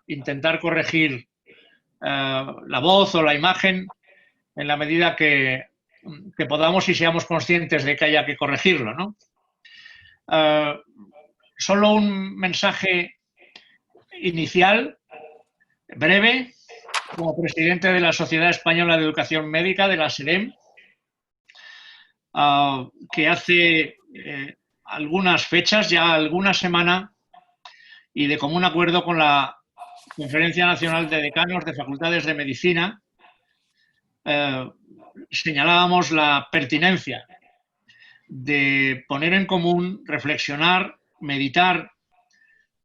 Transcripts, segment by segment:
intentar corregir la voz o la imagen en la medida que podamos y seamos conscientes de que haya que corregirlo, ¿no? Solo un mensaje inicial, breve, como presidente de la Sociedad Española de Educación Médica, de la SEDEM, que hace algunas fechas, ya alguna semana, y de común acuerdo con la Conferencia Nacional de Decanos de Facultades de Medicina, señalábamos la pertinencia de poner en común, reflexionar, meditar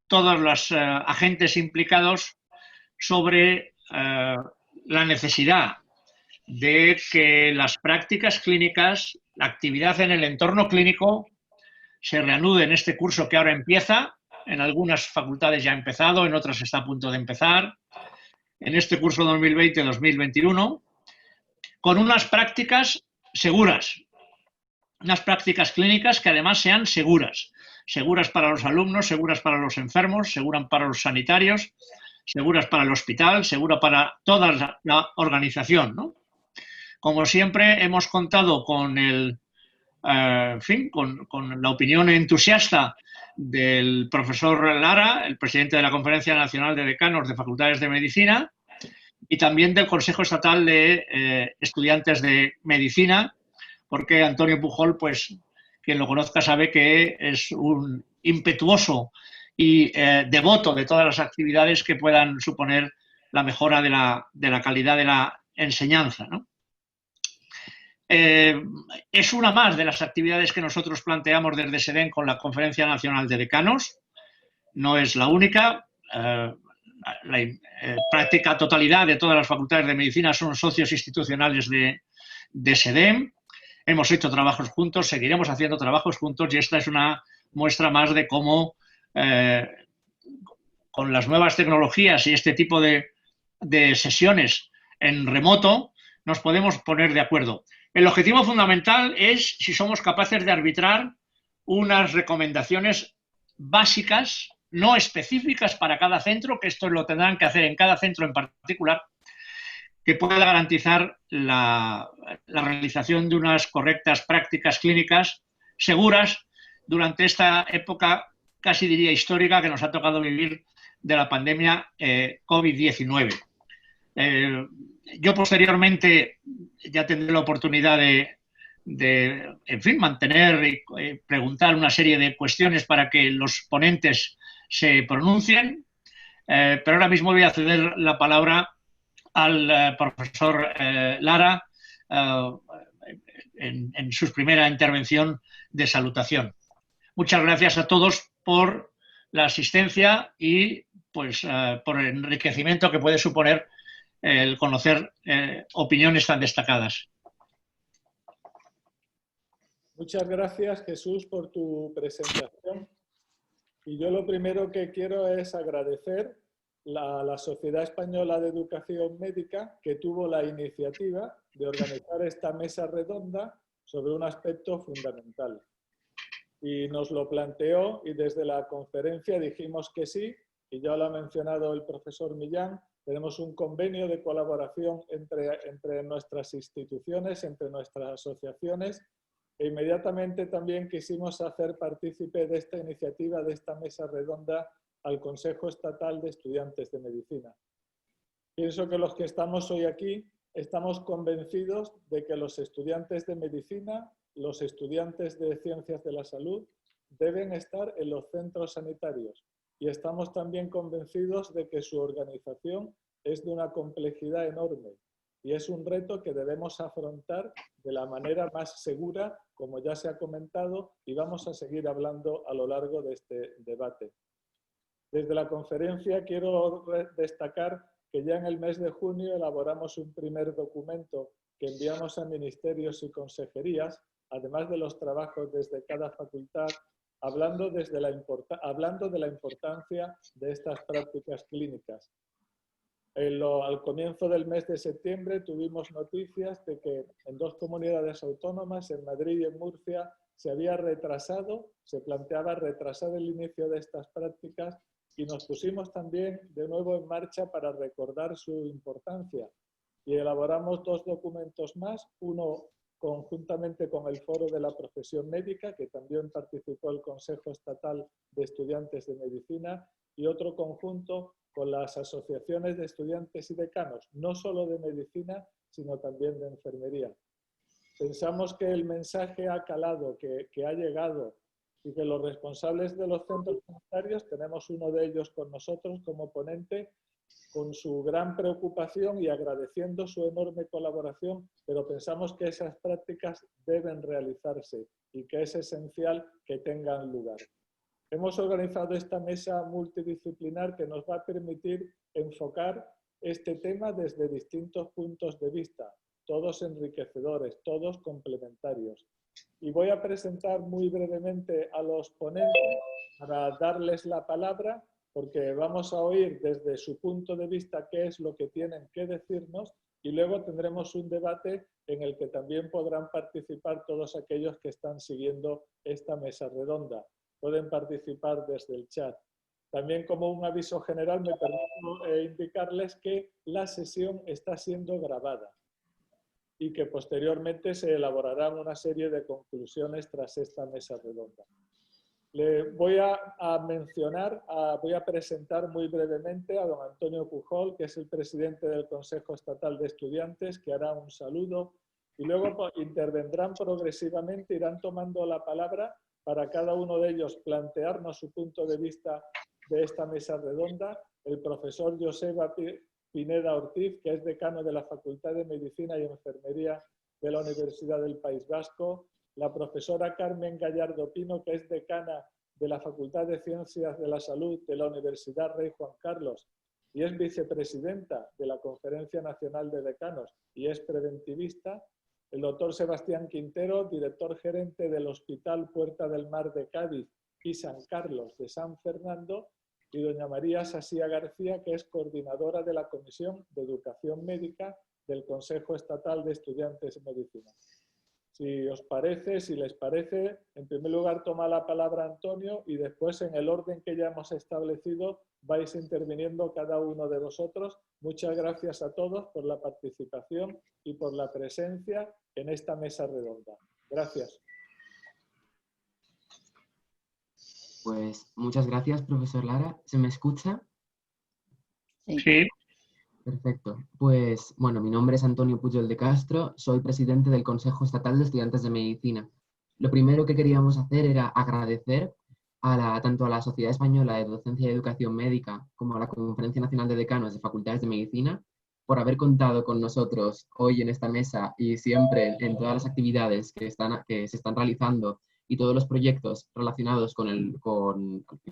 todos los agentes implicados sobre la necesidad de que las prácticas clínicas, la actividad en el entorno clínico se reanude en este curso que ahora empieza. En algunas facultades ya ha empezado, en otras está a punto de empezar. En este curso 2020-2021, con unas prácticas seguras, unas prácticas clínicas que además sean seguras. Seguras para los alumnos, seguras para los enfermos, seguras para los sanitarios, seguras para el hospital, segura para toda la organización, ¿no? Como siempre, hemos contado con con la opinión entusiasta del profesor Lara, el presidente de la Conferencia Nacional de Decanos de Facultades de Medicina, y también del Consejo Estatal de Estudiantes de Medicina, porque Antonio Pujol, pues quien lo conozca sabe que es un impetuoso y devoto de todas las actividades que puedan suponer la mejora de la calidad de la enseñanza, ¿no? Es una más de las actividades que nosotros planteamos desde SEDEN con la Conferencia Nacional de Decanos. No es la única. La práctica totalidad de todas las facultades de medicina son socios institucionales de SEDEN. Hemos hecho trabajos juntos, seguiremos haciendo trabajos juntos y esta es una muestra más de cómo con las nuevas tecnologías y este tipo de sesiones en remoto nos podemos poner de acuerdo. El objetivo fundamental es si somos capaces de arbitrar unas recomendaciones básicas, no específicas para cada centro, que esto lo tendrán que hacer en cada centro en particular, que pueda garantizar la realización de unas correctas prácticas clínicas seguras durante esta época, casi diría histórica, que nos ha tocado vivir de la pandemia COVID-19. Yo posteriormente ya tendré la oportunidad de en fin, mantener y preguntar una serie de cuestiones para que los ponentes se pronuncien, pero ahora mismo voy a ceder la palabra al profesor Lara en su primera intervención de salutación. Muchas gracias a todos por la asistencia y pues por el enriquecimiento que puede suponer el conocer opiniones tan destacadas. Muchas gracias, Jesús, por tu presentación. Y yo lo primero que quiero es agradecer a la Sociedad Española de Educación Médica que tuvo la iniciativa de organizar esta mesa redonda sobre un aspecto fundamental. Y nos lo planteó y desde la conferencia dijimos que sí, y ya lo ha mencionado el profesor Millán, tenemos un convenio de colaboración entre nuestras instituciones, entre nuestras asociaciones, e inmediatamente también quisimos hacer partícipe de esta iniciativa, de esta mesa redonda, al Consejo Estatal de Estudiantes de Medicina. Pienso que los que estamos hoy aquí estamos convencidos de que los estudiantes de medicina, los estudiantes de ciencias de la salud, deben estar en los centros sanitarios. Y estamos también convencidos de que su organización es de una complejidad enorme y es un reto que debemos afrontar de la manera más segura, como ya se ha comentado, y vamos a seguir hablando a lo largo de este debate. Desde la conferencia quiero destacar que ya en el mes de junio elaboramos un primer documento que enviamos a ministerios y consejerías, además de los trabajos desde cada facultad, hablando de la importancia de estas prácticas clínicas. Al comienzo del mes de septiembre tuvimos noticias de que en 2 comunidades autónomas, en Madrid y en Murcia, se había retrasado, se planteaba retrasar el inicio de estas prácticas y nos pusimos también de nuevo en marcha para recordar su importancia. Y elaboramos 2 documentos más, uno conjuntamente con el Foro de la Profesión Médica, que también participó el Consejo Estatal de Estudiantes de Medicina, y otro conjunto con las asociaciones de estudiantes y decanos, no solo de medicina, sino también de enfermería. Pensamos que el mensaje ha calado, que ha llegado, y que los responsables de los centros sanitarios, tenemos uno de ellos con nosotros como ponente, con su gran preocupación y agradeciendo su enorme colaboración, pero pensamos que esas prácticas deben realizarse y que es esencial que tengan lugar. Hemos organizado esta mesa multidisciplinar que nos va a permitir enfocar este tema desde distintos puntos de vista, todos enriquecedores, todos complementarios. Y voy a presentar muy brevemente a los ponentes para darles la palabra, porque vamos a oír desde su punto de vista qué es lo que tienen que decirnos y luego tendremos un debate en el que también podrán participar todos aquellos que están siguiendo esta mesa redonda. Pueden participar desde el chat. También como un aviso general me permito indicarles que la sesión está siendo grabada y que posteriormente se elaborarán una serie de conclusiones tras esta mesa redonda. Le voy a presentar muy brevemente a don Antonio Pujol, que es el presidente del Consejo Estatal de Estudiantes, que hará un saludo y luego intervendrán progresivamente, irán tomando la palabra para cada uno de ellos plantearnos su punto de vista de esta mesa redonda. El profesor Joseba Pineda Ortiz, que es decano de la Facultad de Medicina y Enfermería de la Universidad del País Vasco, la profesora Carmen Gallardo Pino, que es decana de la Facultad de Ciencias de la Salud de la Universidad Rey Juan Carlos y es vicepresidenta de la Conferencia Nacional de Decanos y es preventivista, el doctor Sebastián Quintero, director gerente del Hospital Puerta del Mar de Cádiz y San Carlos de San Fernando, y doña María Sasía García, que es coordinadora de la Comisión de Educación Médica del Consejo Estatal de Estudiantes de Medicina. Si os parece, si les parece, en primer lugar toma la palabra Antonio y después en el orden que ya hemos establecido vais interviniendo cada uno de vosotros. Muchas gracias a todos por la participación y por la presencia en esta mesa redonda. Gracias. Pues muchas gracias, profesor Lara. ¿Se me escucha? Sí. Perfecto. Pues, bueno, mi nombre es Antonio Pujol de Castro, soy presidente del Consejo Estatal de Estudiantes de Medicina. Lo primero que queríamos hacer era agradecer tanto a la Sociedad Española de Docencia y Educación Médica como a la Conferencia Nacional de Decanos de Facultades de Medicina por haber contado con nosotros hoy en esta mesa y siempre en todas las actividades que se están realizando y todos los proyectos relacionados al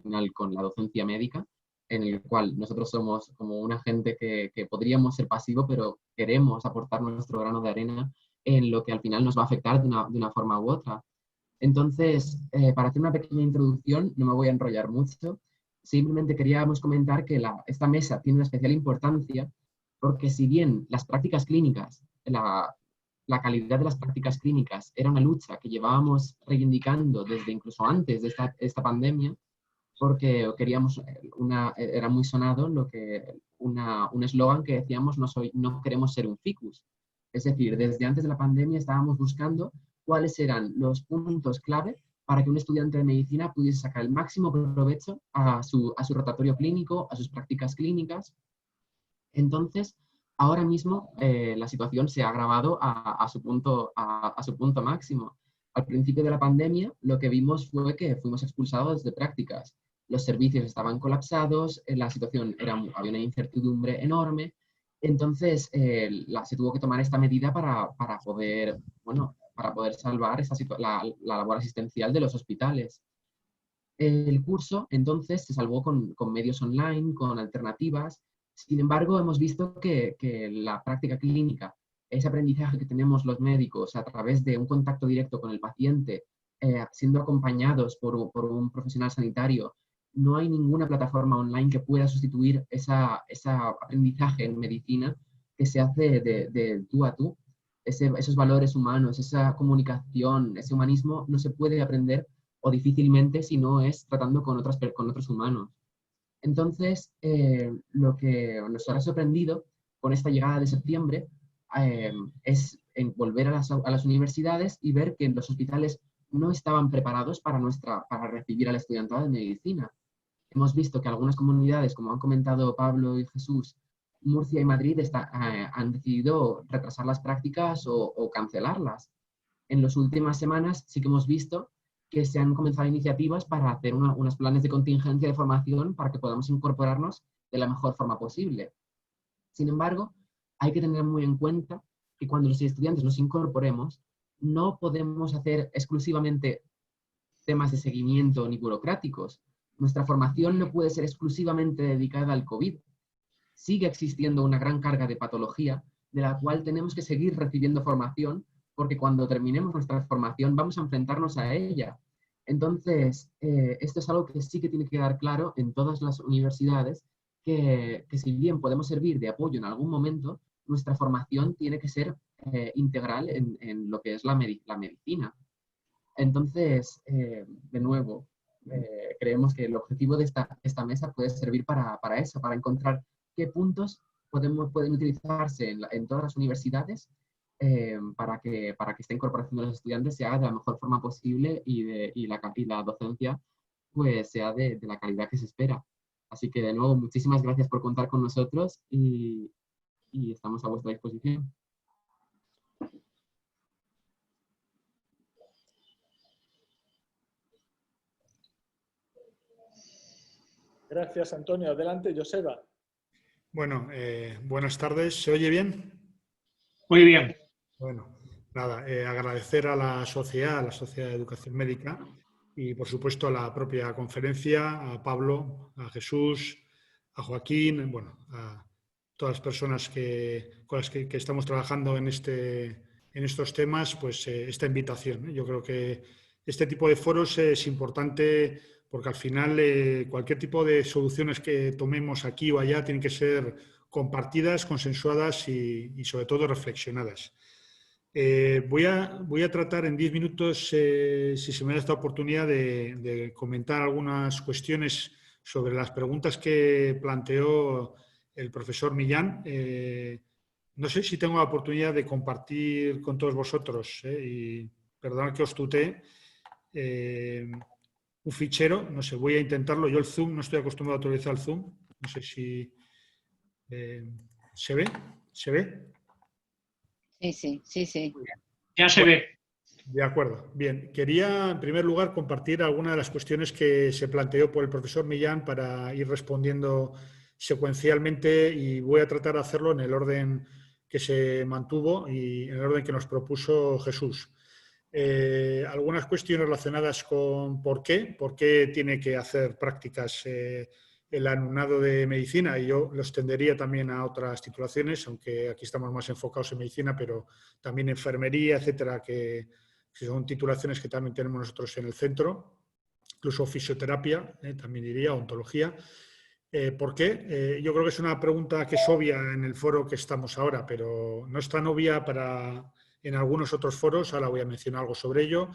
final, con la docencia médica, en el cual nosotros somos como una gente que podríamos ser pasivo, pero queremos aportar nuestro grano de arena en lo que al final nos va a afectar de una forma u otra. Entonces, para hacer una pequeña introducción, no me voy a enrollar mucho, simplemente queríamos comentar que esta mesa tiene una especial importancia porque si bien las prácticas clínicas, la calidad de las prácticas clínicas era una lucha que llevábamos reivindicando desde incluso antes de esta pandemia, porque queríamos, era muy sonado un eslogan que decíamos no queremos ser un ficus. Es decir, desde antes de la pandemia estábamos buscando cuáles eran los puntos clave para que un estudiante de medicina pudiese sacar el máximo provecho a su rotatorio clínico, a sus prácticas clínicas. Entonces, ahora mismo la situación se ha agravado a su punto máximo. Al principio de la pandemia, lo que vimos fue que fuimos expulsados de prácticas. Los servicios estaban colapsados, la situación había una incertidumbre enorme, entonces se tuvo que tomar esta medida para poder salvar la labor asistencial de los hospitales. El curso, entonces, se salvó con medios online, con alternativas. Sin embargo, hemos visto que la práctica clínica, ese aprendizaje que tenemos los médicos a través de un contacto directo con el paciente, siendo acompañados por un profesional sanitario, no hay ninguna plataforma online que pueda sustituir ese aprendizaje en medicina que se hace de tú a tú. Esos valores humanos, esa comunicación, ese humanismo no se puede aprender o difícilmente si no es tratando con otros humanos. Entonces, lo que nos ha sorprendido con esta llegada de septiembre es volver a las universidades y ver que los hospitales no estaban preparados para recibir al estudiantado de medicina. Hemos visto que algunas comunidades, como han comentado Pablo y Jesús, Murcia y Madrid han decidido retrasar las prácticas o cancelarlas. En las últimas semanas sí que hemos visto que se han comenzado iniciativas para hacer unos planes de contingencia de formación para que podamos incorporarnos de la mejor forma posible. Sin embargo, hay que tener muy en cuenta que cuando los estudiantes nos incorporemos, no podemos hacer exclusivamente temas de seguimiento ni burocráticos. Nuestra formación no puede ser exclusivamente dedicada al COVID. Sigue existiendo una gran carga de patología de la cual tenemos que seguir recibiendo formación porque cuando terminemos nuestra formación vamos a enfrentarnos a ella. Entonces, esto es algo que sí que tiene que quedar claro en todas las universidades, que si bien podemos servir de apoyo en algún momento, nuestra formación tiene que ser integral en lo que es la medicina. Entonces, de nuevo, creemos que el objetivo de esta mesa puede servir para eso, para encontrar qué puntos pueden utilizarse en todas las universidades para que esta incorporación de los estudiantes se haga de la mejor forma posible y la docencia pues sea de la calidad que se espera. Así que de nuevo, muchísimas gracias por contar con nosotros y estamos a vuestra disposición. Gracias, Antonio. Adelante, Joseba. Bueno, buenas tardes. ¿Se oye bien? Muy bien. Bueno, nada, agradecer a la Sociedad de Educación Médica y, por supuesto, a la propia conferencia, a Pablo, a Jesús, a Joaquín, bueno, a todas las personas con las que estamos trabajando en estos temas, pues esta invitación. Yo creo que este tipo de foros es importante porque al final cualquier tipo de soluciones que tomemos aquí o allá tienen que ser compartidas, consensuadas y sobre todo reflexionadas. Voy a tratar en 10 minutos, si se me da esta oportunidad, de comentar algunas cuestiones sobre las preguntas que planteó el profesor Millán. No sé si tengo la oportunidad de compartir con todos vosotros, y perdonad que os tutee, un fichero. No sé, voy a intentarlo. Yo el Zoom, no estoy acostumbrado a utilizar el Zoom. No sé si ¿se ve? ¿Se ve? Sí. Ya se ve. De acuerdo. Bien, quería en primer lugar compartir algunas de las cuestiones que se planteó por el profesor Millán para ir respondiendo secuencialmente y voy a tratar de hacerlo en el orden que se mantuvo y en el orden que nos propuso Jesús. Algunas cuestiones relacionadas con por qué tiene que hacer prácticas el alumnado de medicina, y yo lo extendería también a otras titulaciones, aunque aquí estamos más enfocados en medicina, pero también enfermería, etcétera, que son titulaciones que también tenemos nosotros en el centro, incluso fisioterapia, también diría, ontología. ¿Por qué? Yo creo que es una pregunta que es obvia en el foro que estamos ahora, pero no es tan obvia en algunos otros foros. Ahora voy a mencionar algo sobre ello.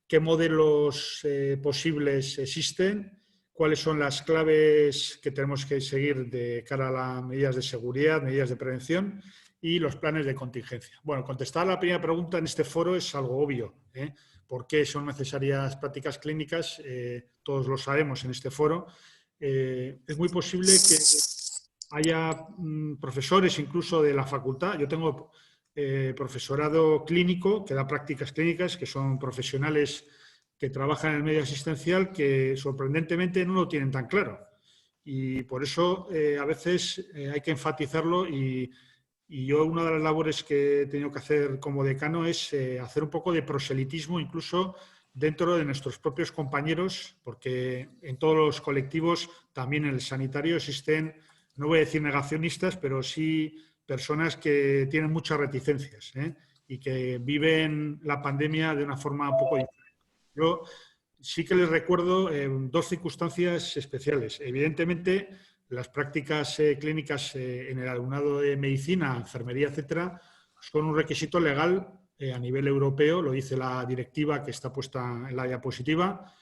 ¿Qué modelos posibles existen? ¿Cuáles son las claves que tenemos que seguir de cara a las medidas de seguridad, medidas de prevención y los planes de contingencia? Bueno, contestar a la primera pregunta en este foro es algo obvio. ¿Por qué son necesarias prácticas clínicas? Todos lo sabemos en este foro. Es muy posible que haya profesores incluso de la facultad. Yo tengo profesorado clínico que da prácticas clínicas, que son profesionales que trabajan en el medio asistencial, que sorprendentemente no lo tienen tan claro. Y por eso a veces hay que enfatizarlo y yo una de las labores que he tenido que hacer como decano es hacer un poco de proselitismo incluso dentro de nuestros propios compañeros, porque en todos los colectivos, también en el sanitario, existen, no voy a decir negacionistas, pero sí personas que tienen muchas reticencias y que viven la pandemia de una forma un poco diferente. Yo sí que les recuerdo dos circunstancias especiales. Evidentemente, las prácticas clínicas en el alumnado de medicina, enfermería, etcétera, son un requisito legal a nivel europeo, lo dice la directiva que está puesta en la diapositiva,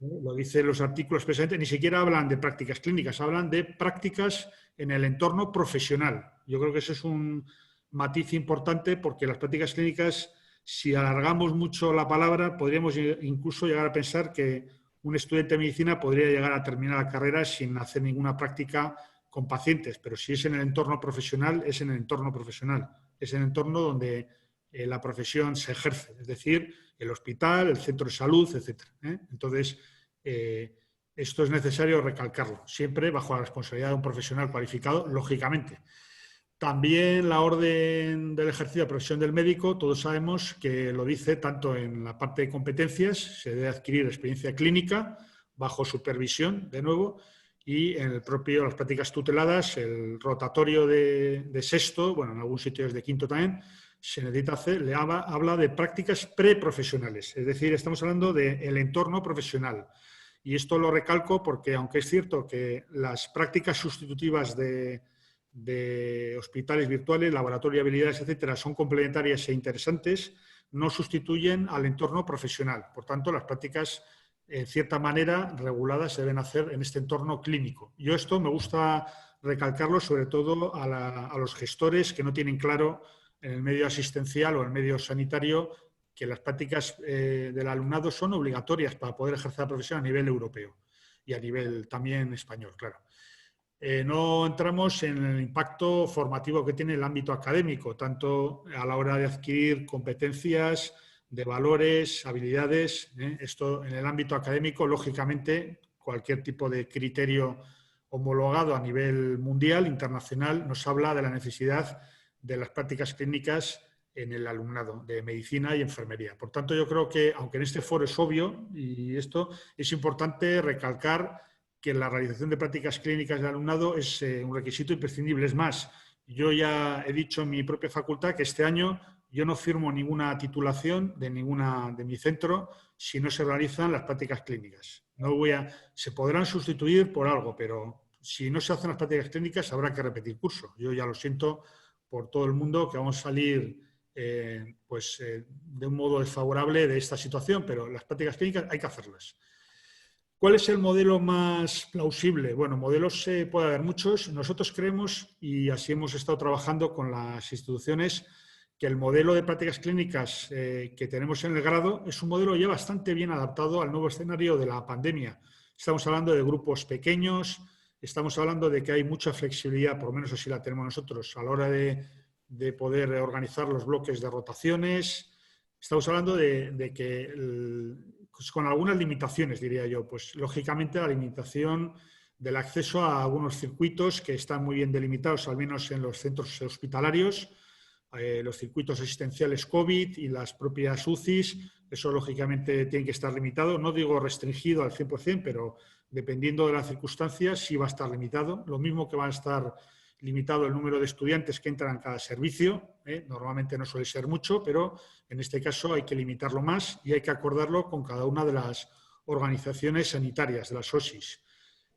Lo dicen los artículos precisamente, ni siquiera hablan de prácticas clínicas, hablan de prácticas en el entorno profesional. Yo creo que eso es un matiz importante porque las prácticas clínicas, si alargamos mucho la palabra, podríamos incluso llegar a pensar que un estudiante de medicina podría llegar a terminar la carrera sin hacer ninguna práctica con pacientes, pero si es en el entorno profesional, es en el entorno profesional, es en el entorno donde la profesión se ejerce, es decir, el hospital, el centro de salud, etc. Entonces, esto es necesario recalcarlo, siempre bajo la responsabilidad de un profesional cualificado, lógicamente. También la orden del ejercicio de profesión del médico, todos sabemos que lo dice tanto en la parte de competencias, se debe adquirir experiencia clínica bajo supervisión, de nuevo, y en el propio, las prácticas tuteladas, el rotatorio de sexto, bueno, en algunos sitios de quinto también, se necesita hacer, habla de prácticas preprofesionales, es decir, estamos hablando del entorno profesional. Y esto lo recalco porque, aunque es cierto que las prácticas sustitutivas de hospitales virtuales, laboratorio de habilidades, etcétera, son complementarias e interesantes, no sustituyen al entorno profesional. Por tanto, las prácticas, en cierta manera, reguladas se deben hacer en este entorno clínico. Yo esto me gusta recalcarlo, sobre todo a los gestores que no tienen claro en el medio asistencial o en el medio sanitario que las prácticas del alumnado son obligatorias para poder ejercer la profesión a nivel europeo y a nivel también español, claro. No entramos en el impacto formativo que tiene el ámbito académico, tanto a la hora de adquirir competencias, de valores, habilidades. Esto en el ámbito académico, lógicamente, cualquier tipo de criterio homologado a nivel mundial, internacional, nos habla de la necesidad de las prácticas clínicas en el alumnado de medicina y enfermería. Por tanto, yo creo que, aunque en este foro es obvio, y esto es importante recalcar que la realización de prácticas clínicas del alumnado es un requisito imprescindible. Es más, yo ya he dicho en mi propia facultad que este año yo no firmo ninguna titulación de mi centro si no se realizan las prácticas clínicas. Se podrán sustituir por algo, pero si no se hacen las prácticas clínicas habrá que repetir curso. Yo ya lo siento por todo el mundo que vamos a salir de un modo desfavorable de esta situación, pero las prácticas clínicas hay que hacerlas. ¿Cuál es el modelo más plausible? Bueno, modelos puede haber muchos. Nosotros creemos, y así hemos estado trabajando con las instituciones, que el modelo de prácticas clínicas que tenemos en el grado es un modelo ya bastante bien adaptado al nuevo escenario de la pandemia. Estamos hablando de grupos pequeños, estamos hablando de que hay mucha flexibilidad, por lo menos así la tenemos nosotros, a la hora de poder organizar los bloques de rotaciones. Estamos hablando de que, con algunas limitaciones, diría yo, pues lógicamente la limitación del acceso a algunos circuitos que están muy bien delimitados, al menos en los centros hospitalarios, los circuitos asistenciales COVID y las propias UCIs, eso lógicamente tiene que estar limitado, no digo restringido al 100%, pero dependiendo de las circunstancias sí va a estar limitado, lo mismo que va a estar limitado el número de estudiantes que entran en cada servicio, normalmente no suele ser mucho, pero en este caso hay que limitarlo más y hay que acordarlo con cada una de las organizaciones sanitarias, de las OSIs.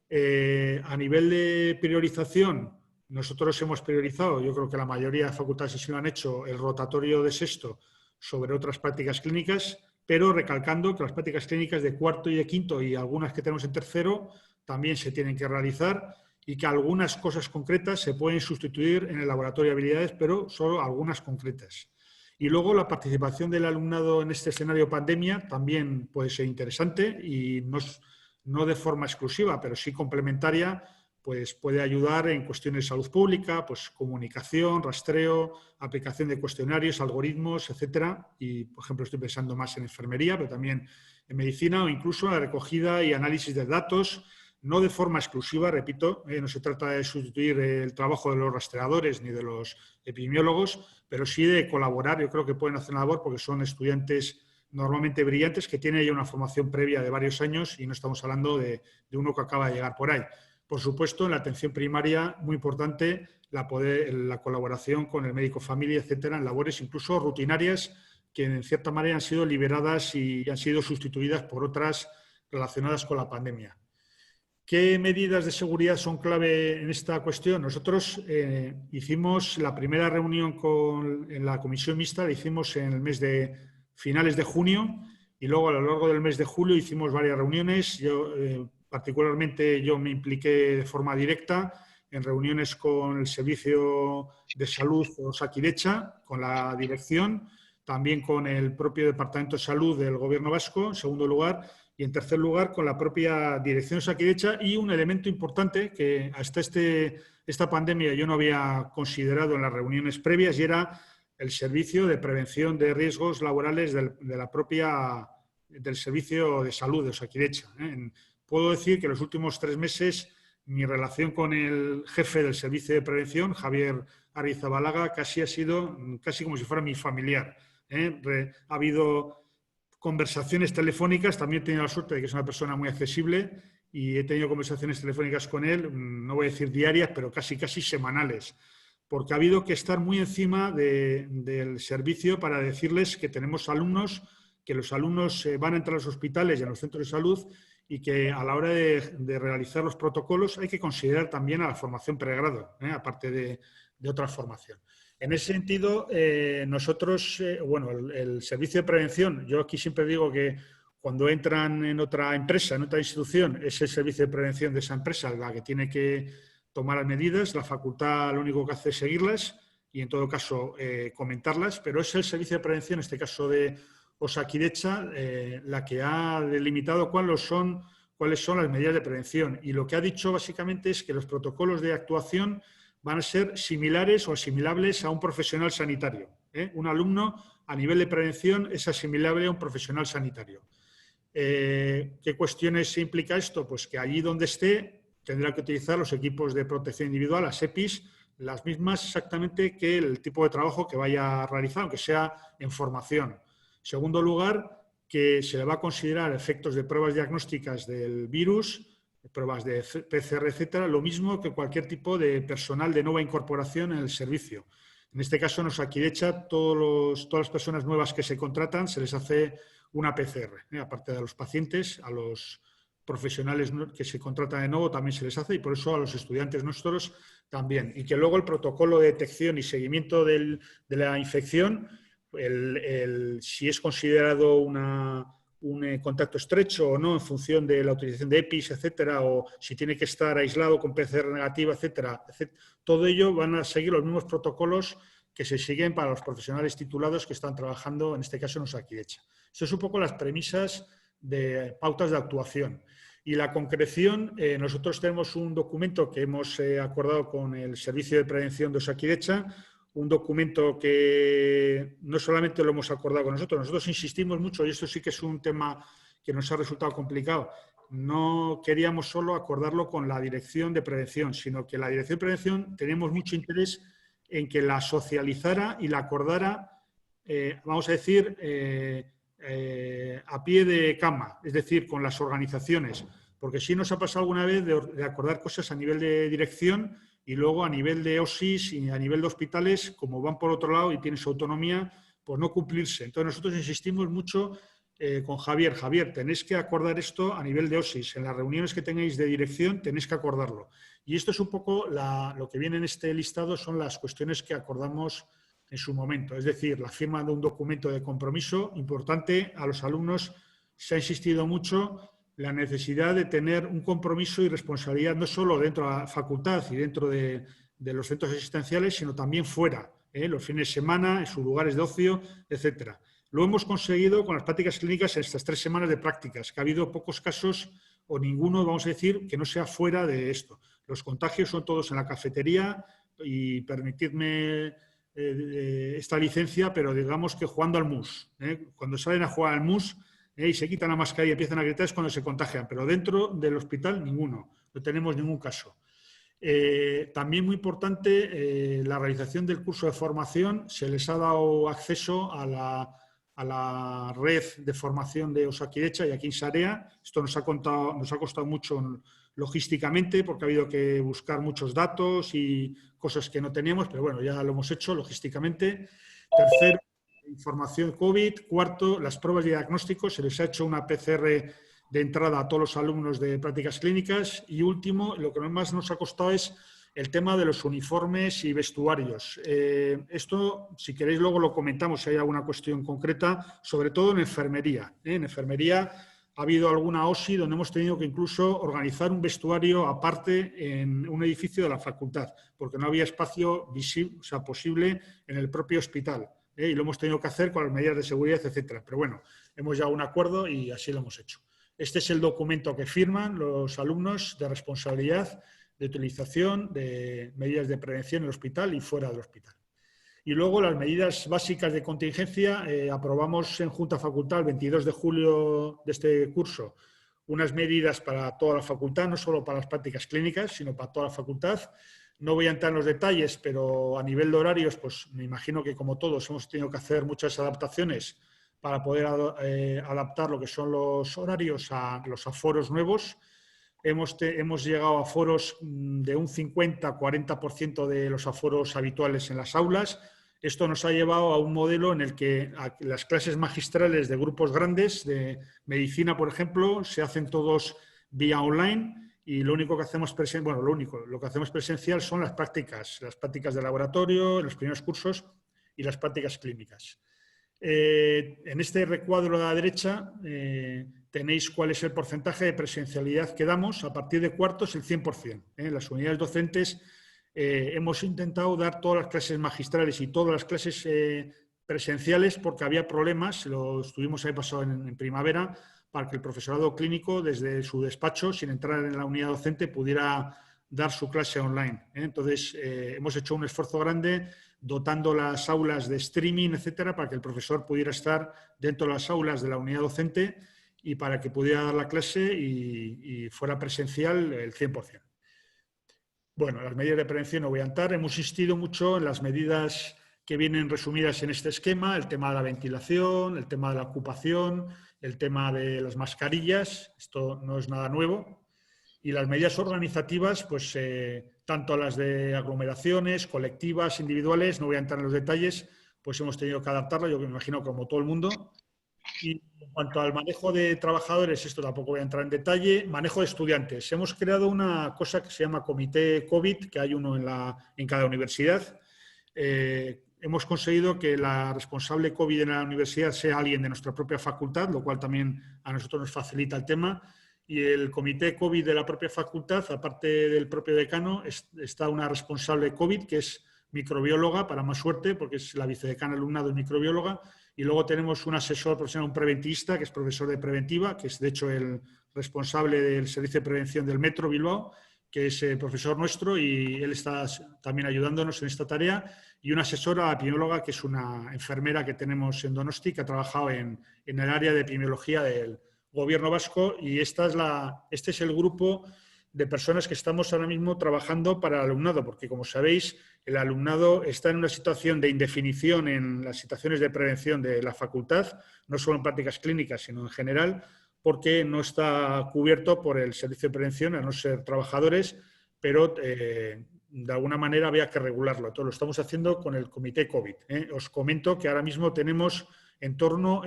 A nivel de priorización, nosotros hemos priorizado, yo creo que la mayoría de facultades sí lo han hecho, el rotatorio de sexto sobre otras prácticas clínicas, pero recalcando que las prácticas clínicas de cuarto y de quinto y algunas que tenemos en tercero también se tienen que realizar y que algunas cosas concretas se pueden sustituir en el laboratorio de habilidades, pero solo algunas concretas. Y luego la participación del alumnado en este escenario pandemia también puede ser interesante y no de forma exclusiva, pero sí complementaria, pues puede ayudar en cuestiones de salud pública, pues comunicación, rastreo, aplicación de cuestionarios, algoritmos, etcétera. Y, por ejemplo, estoy pensando más en enfermería, pero también en medicina o incluso en la recogida y análisis de datos, no de forma exclusiva, repito, no se trata de sustituir el trabajo de los rastreadores ni de los epidemiólogos, pero sí de colaborar. Yo creo que pueden hacer una labor porque son estudiantes normalmente brillantes que tienen ya una formación previa de varios años y no estamos hablando de uno que acaba de llegar por ahí. Por supuesto, en la atención primaria, muy importante la colaboración con el médico familia, etcétera, en labores incluso rutinarias que en cierta manera han sido liberadas y han sido sustituidas por otras relacionadas con la pandemia. ¿Qué medidas de seguridad son clave en esta cuestión? Nosotros hicimos la primera reunión en la comisión mixta, la hicimos en el mes de finales de junio y luego a lo largo del mes de julio hicimos varias reuniones. Particularmente yo me impliqué de forma directa en reuniones con el Servicio de Salud Osakidetza, con la dirección, también con el propio Departamento de Salud del Gobierno vasco, en segundo lugar, y en tercer lugar con la propia dirección Osakidetza, y un elemento importante que hasta esta pandemia yo no había considerado en las reuniones previas, y era el servicio de prevención de riesgos laborales del servicio de salud de Osakidetza. Puedo decir que en los últimos 3 meses mi relación con el jefe del servicio de prevención, Javier Arrizabalaga, ha sido casi como si fuera mi familiar. Ha habido conversaciones telefónicas, también he tenido la suerte de que es una persona muy accesible y he tenido conversaciones telefónicas con él, no voy a decir diarias, pero casi semanales, porque ha habido que estar muy encima del servicio para decirles que tenemos alumnos, que los alumnos van a entrar a los hospitales y a los centros de salud, y que a la hora de realizar los protocolos hay que considerar también a la formación pregrado, aparte de otra formación. En ese sentido, nosotros, el servicio de prevención, yo aquí siempre digo que cuando entran en otra empresa, en otra institución, es el servicio de prevención de esa empresa la que tiene que tomar las medidas, la facultad lo único que hace es seguirlas y en todo caso comentarlas, pero es el servicio de prevención, en este caso de Osakidetza, la que ha delimitado cuáles son las medidas de prevención, y lo que ha dicho básicamente es que los protocolos de actuación van a ser similares o asimilables a un profesional sanitario. Un alumno a nivel de prevención es asimilable a un profesional sanitario. ¿Qué cuestiones implica esto? Pues que allí donde esté tendrá que utilizar los equipos de protección individual, las EPIs, las mismas exactamente que el tipo de trabajo que vaya a realizar, aunque sea en formación. En segundo lugar, que se le va a considerar efectos de pruebas diagnósticas del virus, pruebas de PCR, etcétera, lo mismo que cualquier tipo de personal de nueva incorporación en el servicio. En este caso, en Osakidetza, todas las personas nuevas que se contratan se les hace una PCR. Aparte de los pacientes, a los profesionales que se contratan de nuevo también se les hace, y por eso a los estudiantes nuestros también. Y que luego el protocolo de detección y seguimiento de la infección, si es considerado un contacto estrecho o no en función de la utilización de EPIs, etcétera, o si tiene que estar aislado con PCR negativa, etcétera, todo ello van a seguir los mismos protocolos que se siguen para los profesionales titulados que están trabajando, en este caso en Osakidetza. Estas son un poco las premisas de pautas de actuación. Y la concreción, nosotros tenemos un documento que hemos acordado con el Servicio de Prevención de Osakidetza, un documento que no solamente lo hemos acordado con nosotros insistimos mucho, y esto sí que es un tema que nos ha resultado complicado. No queríamos solo acordarlo con la Dirección de Prevención, sino que la Dirección de Prevención teníamos mucho interés en que la socializara y la acordara, vamos a decir, a pie de cama, es decir, con las organizaciones, porque sí nos ha pasado alguna vez de acordar cosas a nivel de dirección y luego a nivel de OSIS y a nivel de hospitales, como van por otro lado y tienen su autonomía, pues no cumplirse. Entonces nosotros insistimos mucho con Javier. Javier, tenéis que acordar esto a nivel de OSIS. En las reuniones que tengáis de dirección tenéis que acordarlo. Y esto es un poco lo que viene en este listado, son las cuestiones que acordamos en su momento. Es decir, la firma de un documento de compromiso importante. A los alumnos se ha insistido mucho la necesidad de tener un compromiso y responsabilidad no solo dentro de la facultad y dentro de los centros asistenciales, sino también fuera, los fines de semana, en sus lugares de ocio, etcétera. Lo hemos conseguido con las prácticas clínicas en estas 3 semanas de prácticas, que ha habido pocos casos o ninguno, vamos a decir, que no sea fuera de esto. Los contagios son todos en la cafetería y permitidme esta licencia, pero digamos que jugando al mus. Cuando salen a jugar al mus y se quitan la mascarilla y empiezan a gritar es cuando se contagian, pero dentro del hospital ninguno, no tenemos ningún caso. También muy importante la realización del curso de formación. Se les ha dado acceso a la red de formación de Osakidetza y aquí en Sarea. Esto nos ha costado mucho logísticamente porque ha habido que buscar muchos datos y cosas que no teníamos, pero bueno, ya lo hemos hecho logísticamente. Tercero, información COVID. Cuarto, las pruebas de diagnóstico. Se les ha hecho una PCR de entrada a todos los alumnos de prácticas clínicas. Y último, lo que más nos ha costado es el tema de los uniformes y vestuarios. Esto, si queréis, luego lo comentamos si hay alguna cuestión concreta, sobre todo en enfermería. En enfermería ha habido alguna OSI donde hemos tenido que incluso organizar un vestuario aparte en un edificio de la facultad, porque no había espacio visible, o sea, posible en el propio hospital. Y lo hemos tenido que hacer con las medidas de seguridad, etcétera. Pero bueno, hemos llegado a un acuerdo y así lo hemos hecho. Este es el documento que firman los alumnos de responsabilidad de utilización de medidas de prevención en el hospital y fuera del hospital. Y luego las medidas básicas de contingencia, aprobamos en Junta Facultad el 22 de julio de este curso unas medidas para toda la facultad, no solo para las prácticas clínicas, sino para toda la facultad. No voy a entrar en los detalles, pero a nivel de horarios, pues me imagino que como todos hemos tenido que hacer muchas adaptaciones para poder adaptar lo que son los horarios a los aforos nuevos. Hemos llegado a aforos de un 50-40% de los aforos habituales en las aulas. Esto nos ha llevado a un modelo en el que las clases magistrales de grupos grandes, de medicina, por ejemplo, se hacen todos vía online y lo único que hacemos presencial son las prácticas de laboratorio, en los primeros cursos y las prácticas clínicas. En este recuadro de la derecha tenéis cuál es el porcentaje de presencialidad que damos. A partir de cuartos, el 100%. Las unidades docentes hemos intentado dar todas las clases magistrales y todas las clases presenciales porque había problemas, lo estuvimos ahí pasado en primavera, para que el profesorado clínico desde su despacho, sin entrar en la unidad docente, pudiera dar su clase online. Entonces, hemos hecho un esfuerzo grande dotando las aulas de streaming, etcétera, para que el profesor pudiera estar dentro de las aulas de la unidad docente y para que pudiera dar la clase y fuera presencial el 100%. Bueno, las medidas de prevención no voy a entrar. Hemos insistido mucho en las medidas que vienen resumidas en este esquema, el tema de la ventilación, el tema de la ocupación, el tema de las mascarillas, esto no es nada nuevo. Y las medidas organizativas, pues tanto las de aglomeraciones, colectivas, individuales, no voy a entrar en los detalles, pues hemos tenido que adaptarlo, yo me imagino como todo el mundo. Y en cuanto al manejo de trabajadores, esto tampoco voy a entrar en detalle. Manejo de estudiantes. Hemos creado una cosa que se llama Comité COVID, que hay uno en cada universidad. Hemos conseguido que la responsable COVID en la universidad sea alguien de nuestra propia facultad, lo cual también a nosotros nos facilita el tema. Y el comité COVID de la propia facultad, aparte del propio decano, está una responsable COVID, que es microbióloga, para más suerte, porque es la vicedecana alumnado de microbióloga. Y luego tenemos un asesor profesional, un preventista, que es profesor de preventiva, que es de hecho el responsable del servicio de prevención del Metro Bilbao, que es profesor nuestro y él está también ayudándonos en esta tarea. Y una asesora epidemióloga, que es una enfermera que tenemos en Donosti, que ha trabajado en el área de epidemiología del Gobierno vasco. Y este es el grupo de personas que estamos ahora mismo trabajando para el alumnado, porque como sabéis, el alumnado está en una situación de indefinición en las situaciones de prevención de la facultad, no solo en prácticas clínicas, sino en general, porque no está cubierto por el servicio de prevención, a no ser trabajadores, pero de alguna manera había que regularlo. Entonces lo estamos haciendo con el comité COVID. Os comento que ahora mismo tenemos en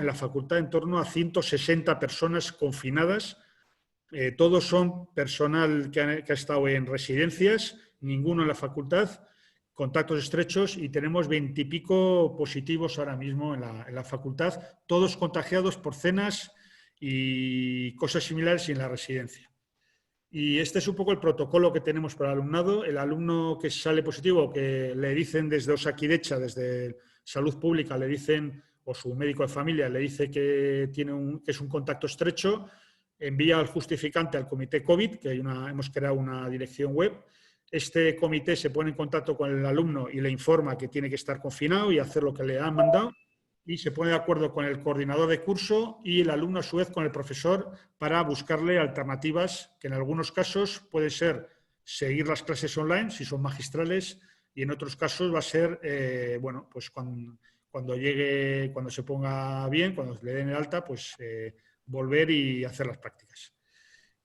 la facultad en torno a 160 personas confinadas. Todos son personal que ha estado en residencias, ninguno en la facultad, contactos estrechos, y tenemos 20 y pico positivos ahora mismo en la facultad, todos contagiados por cenas y cosas similares y en la residencia. Y este es un poco el protocolo que tenemos para el alumnado. El alumno que sale positivo, que le dicen desde Osakidecha, desde Salud Pública, le dicen, o su médico de familia le dice que es un contacto estrecho, envía el justificante al comité COVID, que hemos creado una dirección web. Este comité se pone en contacto con el alumno y le informa que tiene que estar confinado y hacer lo que le han mandado, y se pone de acuerdo con el coordinador de curso y el alumno a su vez con el profesor para buscarle alternativas, que en algunos casos puede ser seguir las clases online si son magistrales, y en otros casos va a ser, bueno, pues cuando se ponga bien, cuando le den el alta, pues volver y hacer las prácticas.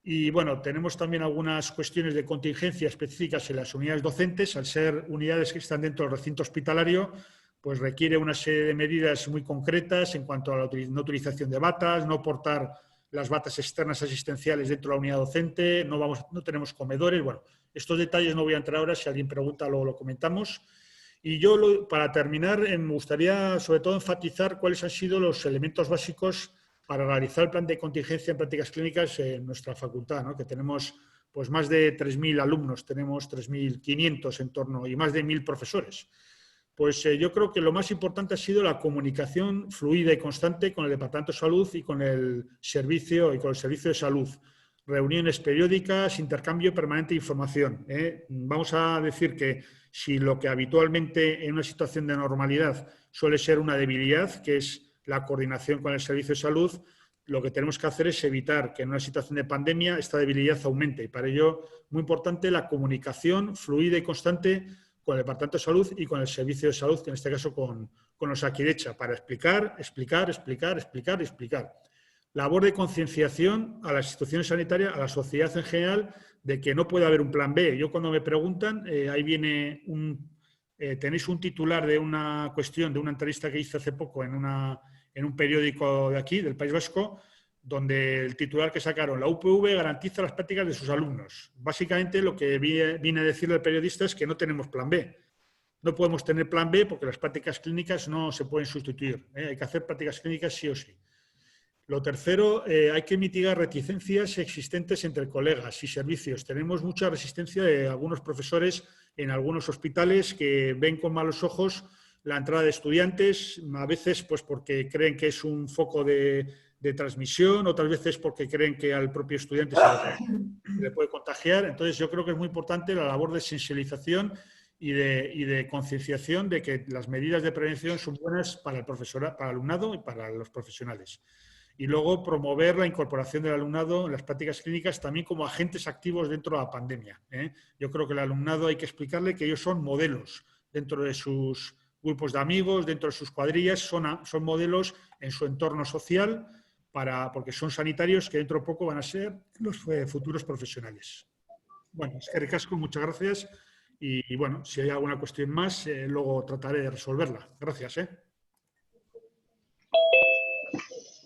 Y bueno, tenemos también algunas cuestiones de contingencia específicas en las unidades docentes. Al ser unidades que están dentro del recinto hospitalario, pues requiere una serie de medidas muy concretas en cuanto a la no utilización de batas, no portar las batas externas asistenciales dentro de la unidad docente, no tenemos comedores. Bueno, estos detalles no voy a entrar ahora, si alguien pregunta luego lo comentamos. Y yo, para terminar, me gustaría sobre todo enfatizar cuáles han sido los elementos básicos para realizar el plan de contingencia en prácticas clínicas en nuestra facultad, ¿no? Que tenemos pues más de 3.000 alumnos, tenemos 3.500 en torno y más de 1.000 profesores. Pues yo creo que lo más importante ha sido la comunicación fluida y constante con el Departamento de Salud y con el servicio de salud. Reuniones periódicas, intercambio permanente de información. Vamos a decir que si lo que habitualmente en una situación de normalidad suele ser una debilidad, que es la coordinación con el servicio de salud, lo que tenemos que hacer es evitar que en una situación de pandemia esta debilidad aumente. Y para ello, muy importante la comunicación fluida y constante con el Departamento de Salud y con el Servicio de Salud, que en este caso con Osakidetza, para explicar. Labor de concienciación a las instituciones sanitarias, a la sociedad en general, de que no puede haber un plan B. Yo cuando me preguntan, ahí viene tenéis un titular de una cuestión, de una entrevista que hice hace poco en un periódico de aquí, del País Vasco, donde el titular que sacaron, la UPV garantiza las prácticas de sus alumnos. Básicamente lo que viene a decirle el periodista es que no tenemos plan B. No podemos tener plan B porque las prácticas clínicas no se pueden sustituir. Hay que hacer prácticas clínicas sí o sí. Lo tercero, hay que mitigar reticencias existentes entre colegas y servicios. Tenemos mucha resistencia de algunos profesores en algunos hospitales que ven con malos ojos la entrada de estudiantes, a veces pues porque creen que es un foco de transmisión, otras veces porque creen que al propio estudiante se le puede contagiar. Entonces, yo creo que es muy importante la labor de sensibilización y de concienciación de que las medidas de prevención son buenas para el profesorado, para el alumnado y para los profesionales. Y luego promover la incorporación del alumnado en las prácticas clínicas también como agentes activos dentro de la pandemia. Yo creo que el alumnado hay que explicarle que ellos son modelos dentro de sus grupos de amigos, dentro de sus cuadrillas, son modelos en su entorno social, porque son sanitarios que dentro de poco van a ser los futuros profesionales. Bueno, es que recasco, muchas gracias. Y bueno, si hay alguna cuestión más, luego trataré de resolverla. Gracias.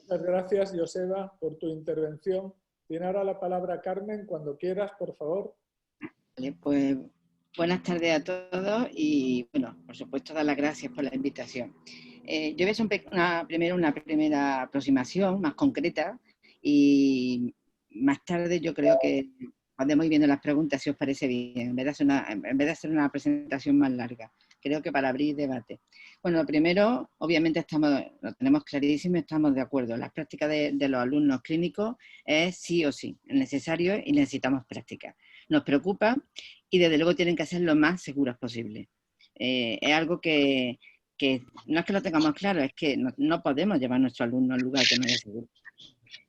Muchas gracias, Joseba, por tu intervención. Tiene ahora la palabra Carmen, cuando quieras, por favor. Vale, pues buenas tardes a todos y, bueno, por supuesto, dar las gracias por la invitación. Yo voy a hacer una primera aproximación más concreta y más tarde yo creo que podemos ir viendo las preguntas si os parece bien, en vez de hacer una presentación más larga. Creo que para abrir debate. Bueno, lo primero, obviamente lo tenemos clarísimo y estamos de acuerdo. Las prácticas de los alumnos clínicos es sí o sí, es necesario y necesitamos prácticas. Nos preocupa y desde luego tienen que ser lo más seguras posible. Es algo que no es que lo tengamos claro, es que no podemos llevar a nuestro alumno a un lugar que no es seguro.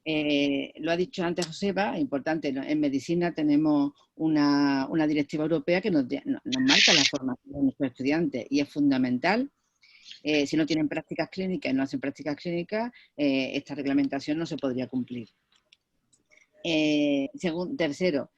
Lo ha dicho antes Joseba, importante, en medicina tenemos una directiva europea que nos marca la formación de nuestros estudiantes y es fundamental. Si no tienen prácticas clínicas y no hacen prácticas clínicas, esta reglamentación no se podría cumplir. Tercero,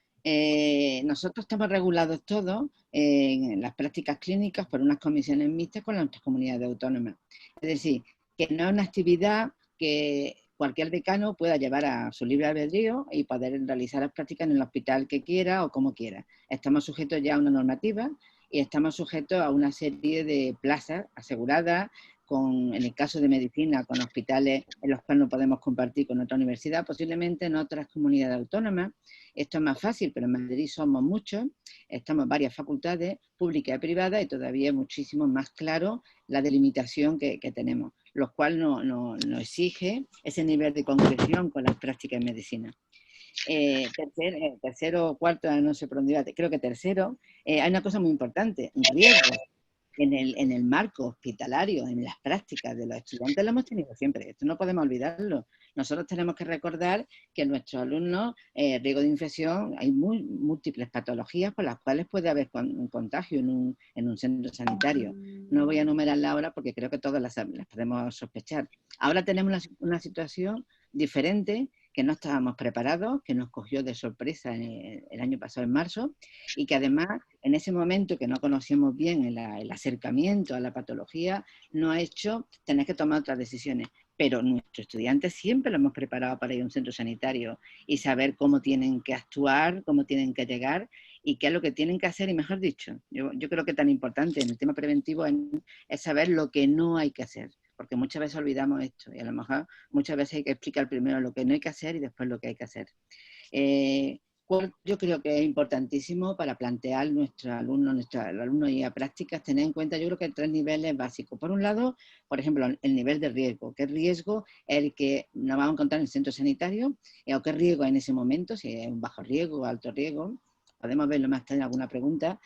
nosotros estamos regulados todos en las prácticas clínicas por unas comisiones mixtas con las comunidades autónomas. Es decir, que no es una actividad que cualquier decano pueda llevar a su libre albedrío y poder realizar las prácticas en el hospital que quiera o como quiera. Estamos sujetos ya a una normativa y estamos sujetos a una serie de plazas aseguradas, en el caso de medicina, con hospitales en los cuales no podemos compartir con otra universidad, posiblemente en otras comunidades autónomas. Esto es más fácil, pero en Madrid somos muchos, estamos varias facultades, públicas y privadas, y todavía es muchísimo más claro la delimitación que tenemos, lo cual nos exige ese nivel de concreción con las prácticas en medicina. Tercero o cuarto, no sé por dónde iba, creo que tercero, hay una cosa muy importante, riesgos. En el marco hospitalario, en las prácticas de los estudiantes lo hemos tenido siempre, esto no podemos olvidarlo. Nosotros tenemos que recordar que en nuestros alumnos, riesgo de infección, hay múltiples patologías por las cuales puede haber un contagio en un centro sanitario. No voy a enumerarla ahora porque creo que todas las podemos sospechar. Ahora tenemos una situación diferente, que no estábamos preparados, que nos cogió de sorpresa el año pasado, en marzo, y que además, en ese momento que no conocíamos bien el acercamiento a la patología, nos ha hecho tener que tomar otras decisiones. pero nuestros estudiantes siempre los hemos preparado para ir a un centro sanitario y saber cómo tienen que actuar, cómo tienen que llegar y qué es lo que tienen que hacer, y mejor dicho, yo creo que tan importante en el tema preventivo es saber lo que no hay que hacer, porque muchas veces olvidamos esto y a lo mejor muchas veces hay que explicar primero lo que no hay que hacer y después lo que hay que hacer. Yo creo que es importantísimo para plantear nuestros alumnos y a prácticas, tener en cuenta, yo creo que hay 3 niveles básicos. Por un lado, por ejemplo, el nivel de riesgo. ¿Qué riesgo es el que nos vamos a encontrar en el centro sanitario? ¿O qué riesgo en ese momento? Si es un bajo riesgo o alto riesgo. Podemos verlo más tarde en alguna pregunta.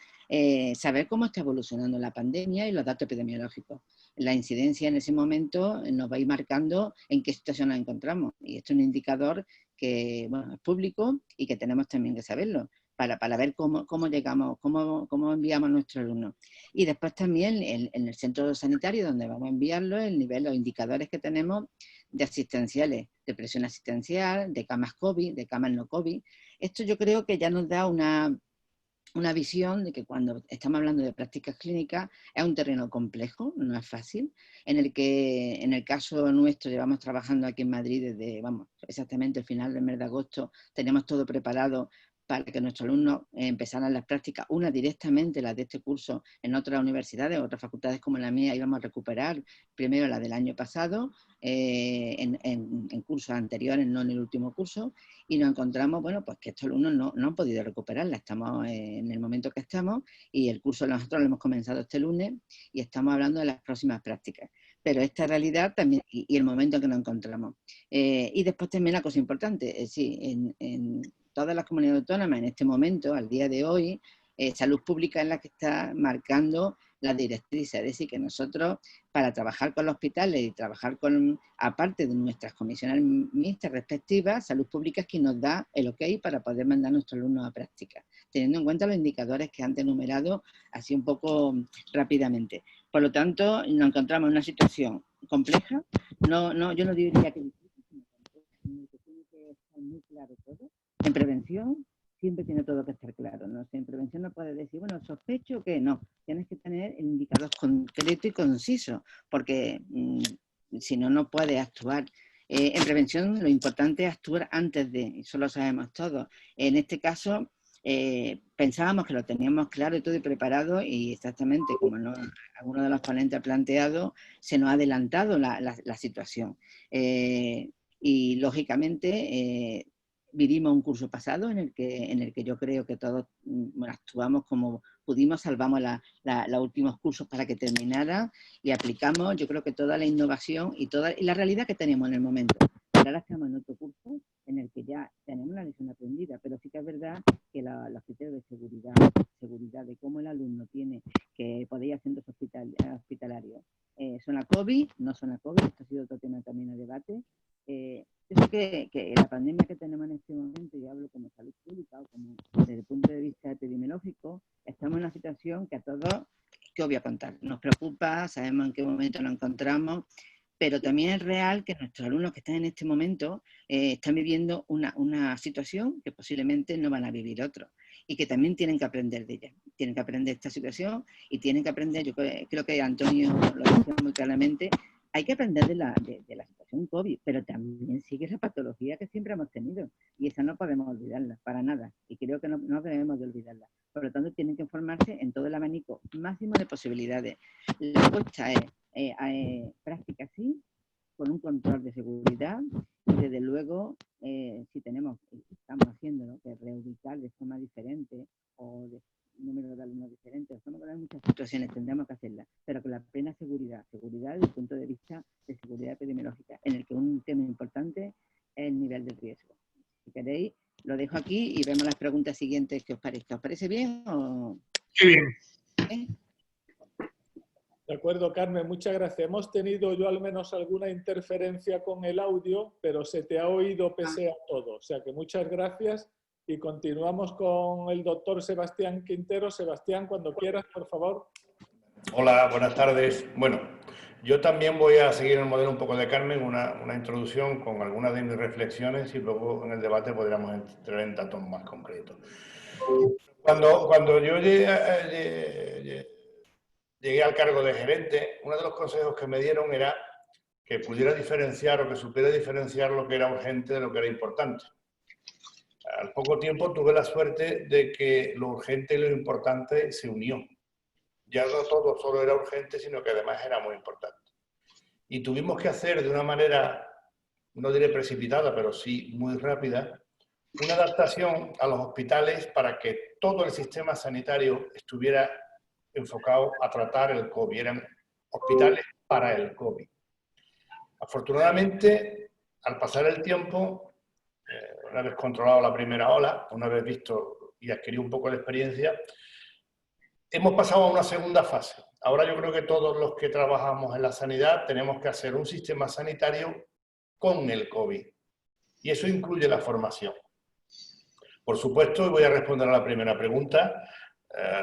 Saber cómo está evolucionando la pandemia y los datos epidemiológicos. La incidencia en ese momento nos va a ir marcando en qué situación nos encontramos. Y esto es un indicador que bueno, es público y que tenemos también que saberlo para ver cómo llegamos, cómo enviamos a nuestros alumnos. Y después también en el centro sanitario donde vamos a enviarlo, el nivel, los indicadores que tenemos de asistenciales, de presión asistencial, de camas COVID, de camas no COVID. Esto yo creo que ya nos da una visión de que cuando estamos hablando de prácticas clínicas es un terreno complejo, no es fácil, en el que en el caso nuestro llevamos trabajando aquí en Madrid desde, exactamente el final del mes de agosto, tenemos todo preparado para que nuestros alumnos empezaran las prácticas, una directamente, las de este curso, en otras universidades, otras facultades como la mía, íbamos a recuperar primero la del año pasado, en cursos anteriores, no en el último curso, y nos encontramos, bueno, pues que estos alumnos no han podido recuperarla, estamos en el momento que estamos, y el curso nosotros lo hemos comenzado este lunes, y estamos hablando de las próximas prácticas. Pero esta realidad también, y el momento en que nos encontramos. Y después también la cosa importante, sí, en todas las comunidades autónomas en este momento, al día de hoy, salud pública es la que está marcando las directrices, es decir, que nosotros para trabajar con los hospitales y trabajar con, aparte de nuestras comisiones mixtas respectivas, salud pública es quien nos da el ok para poder mandar a nuestros alumnos a práctica, teniendo en cuenta los indicadores que antes enumerado así un poco rápidamente. Por lo tanto, nos encontramos en una situación compleja, yo no diría que difícil, sino que tiene que estar muy claro todo. En prevención siempre tiene todo que estar claro, ¿no? En prevención no puedes decir, bueno, sospecho que no, tienes que tener el indicador concreto y conciso, porque si no, no puedes actuar. En prevención lo importante es actuar antes de, y eso lo sabemos todos. En este caso, pensábamos que lo teníamos claro y todo y preparado, y exactamente como alguno de los ponentes ha planteado, se nos ha adelantado la situación. Y lógicamente vivimos un curso pasado en el que yo creo que todos actuamos como pudimos, salvamos los últimos cursos para que terminara y aplicamos, yo creo que toda la innovación y la realidad que tenemos en el momento. Ahora estamos en otro curso en el que ya tenemos la lección aprendida, pero sí que es verdad que los criterios de seguridad de cómo el alumno tiene que poder ir a centros hospitalarios, son a COVID, no son a COVID, esto ha sido otro tema también a debate. Yo creo que la pandemia que tenemos en este momento, y hablo como salud pública o como desde el punto de vista epidemiológico, estamos en una situación que a todos, ¿qué os voy a contar? Nos preocupa, sabemos en qué momento nos encontramos, pero también es real que nuestros alumnos que están en este momento están viviendo una situación que posiblemente no van a vivir otros y que también tienen que aprender de ella. Tienen que aprender esta situación y tienen que aprender, yo creo que Antonio lo decía muy claramente, hay que aprender de la situación COVID, pero también sigue la patología que siempre hemos tenido y esa no podemos olvidarla para nada y creo que no debemos de olvidarla. Por lo tanto, tienen que formarse en todo el abanico máximo de posibilidades. La apuesta es práctica sí, con un control de seguridad y desde luego si estamos haciéndolo, que reubicar de forma diferente o de número de alumnos diferentes, en muchas situaciones tendremos que hacerlas, pero con la plena seguridad desde el punto de vista de seguridad epidemiológica, en el que un tema importante es el nivel de riesgo. Si queréis, lo dejo aquí y vemos las preguntas siguientes que os parezca. ¿Os parece bien? O... Sí, bien. ¿Eh? De acuerdo, Carmen, muchas gracias. Hemos tenido yo al menos alguna interferencia con el audio, pero se te ha oído pese a todo. O sea que muchas gracias y continuamos con el doctor Sebastián Quintero. Sebastián, cuando quieras, por favor. Hola, buenas tardes. Bueno, yo también voy a seguir el modelo un poco de Carmen, una introducción con algunas de mis reflexiones y luego en el debate podríamos entrar en datos más concretos. Cuando yo llegué al cargo de gerente, uno de los consejos que me dieron era que pudiera diferenciar o que supiera diferenciar lo que era urgente de lo que era importante. Al poco tiempo tuve la suerte de que lo urgente y lo importante se unió. Ya no todo solo era urgente, sino que además era muy importante. Y tuvimos que hacer de una manera, no diré precipitada, pero sí muy rápida, una adaptación a los hospitales para que todo el sistema sanitario estuviera enfocado a tratar el COVID. Eran hospitales para el COVID. Afortunadamente, al pasar el tiempo, una vez controlado la primera ola, una vez visto y adquirido un poco de experiencia, hemos pasado a una segunda fase. Ahora yo creo que todos los que trabajamos en la sanidad tenemos que hacer un sistema sanitario con el COVID. Y eso incluye la formación. Por supuesto, y voy a responder a la primera pregunta,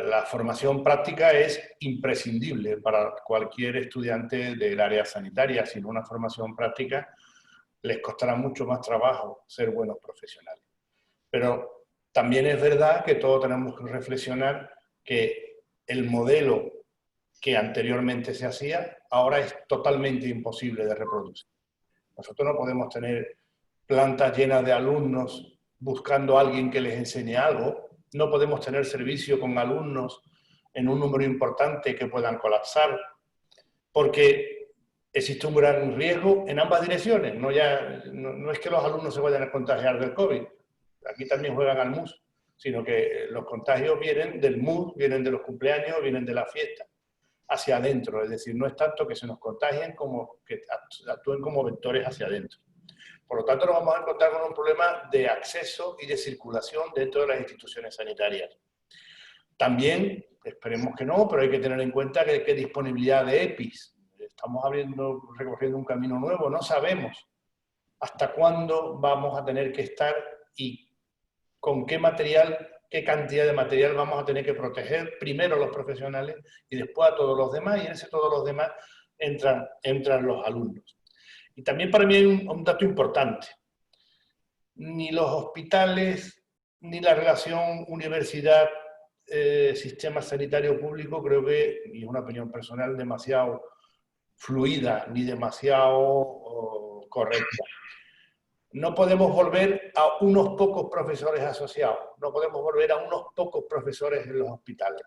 la formación práctica es imprescindible para cualquier estudiante del área sanitaria. Sin una formación práctica les costará mucho más trabajo ser buenos profesionales. Pero también es verdad que todos tenemos que reflexionar que el modelo que anteriormente se hacía ahora es totalmente imposible de reproducir. Nosotros no podemos tener plantas llenas de alumnos buscando a alguien que les enseñe algo. No podemos tener servicio con alumnos en un número importante que puedan colapsar, porque existe un gran riesgo en ambas direcciones. No es que los alumnos se vayan a contagiar del COVID, aquí también juegan al MUS, sino que los contagios vienen del MUS, vienen de los cumpleaños, vienen de la fiesta, hacia adentro. Es decir, no es tanto que se nos contagien como que actúen como vectores hacia adentro. Por lo tanto, nos vamos a encontrar con un problema de acceso y de circulación dentro de las instituciones sanitarias. También, esperemos que no, pero hay que tener en cuenta que hay disponibilidad de EPIs. Estamos recorriendo un camino nuevo, no sabemos hasta cuándo vamos a tener que estar y con qué material, qué cantidad de material vamos a tener que proteger, primero a los profesionales y después a todos los demás, y en ese todos los demás entran los alumnos. Y también para mí hay un dato importante. Ni los hospitales, ni la relación universidad-sistema sanitario público, creo que, y es una opinión personal, demasiado fluida ni demasiado correcta. No podemos volver a unos pocos profesores asociados, no podemos volver a unos pocos profesores en los hospitales,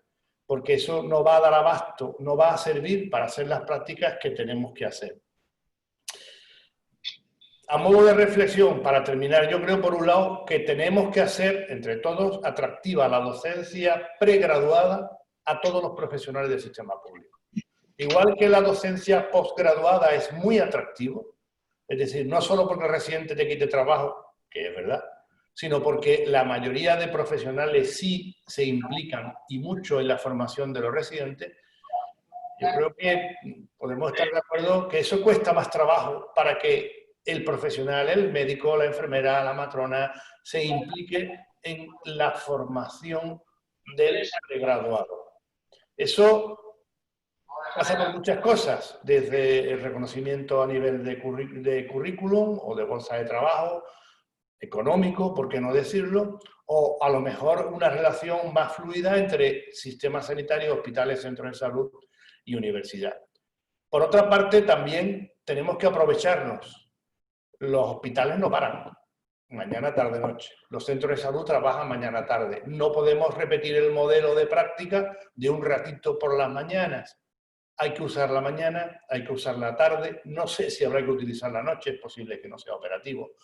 porque eso no va a dar abasto, no va a servir para hacer las prácticas que tenemos que hacer. A modo de reflexión, para terminar, yo creo por un lado que tenemos que hacer entre todos atractiva la docencia pregraduada a todos los profesionales del sistema público. Igual que la docencia posgraduada es muy atractivo, es decir, no solo porque el residente te quite trabajo, que es verdad, sino porque la mayoría de profesionales sí se implican y mucho en la formación de los residentes. Yo creo que podemos estar de acuerdo que eso cuesta más trabajo para que el profesional, el médico, la enfermera, la matrona, se implique en la formación del pregraduado. Eso pasa por muchas cosas, desde el reconocimiento a nivel de currículum o de bolsa de trabajo, económico, por qué no decirlo, o a lo mejor una relación más fluida entre sistemas sanitarios, hospitales, centros de salud y universidad. Por otra parte, también tenemos que aprovecharnos. Los hospitales no paran, mañana, tarde, noche. Los centros de salud trabajan mañana, tarde. No podemos repetir el modelo de práctica de un ratito por las mañanas. Hay que usar la mañana, hay que usar la tarde. No sé si habrá que utilizar la noche, es posible que no sea operativo.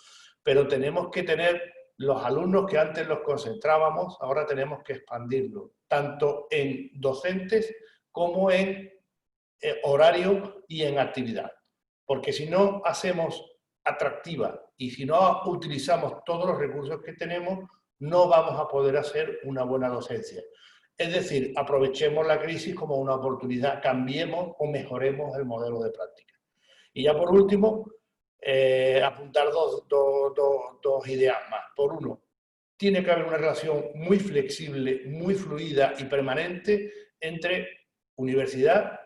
Pero tenemos que tener los alumnos que antes los concentrábamos, ahora tenemos que expandirlo, tanto en docentes como en horario y en actividad. Porque si no hacemos atractiva y si no utilizamos todos los recursos que tenemos, no vamos a poder hacer una buena docencia. Es decir, aprovechemos la crisis como una oportunidad, cambiemos o mejoremos el modelo de práctica. Y ya por último, apuntar dos ideas más. Por uno, tiene que haber una relación muy flexible, muy fluida y permanente entre universidad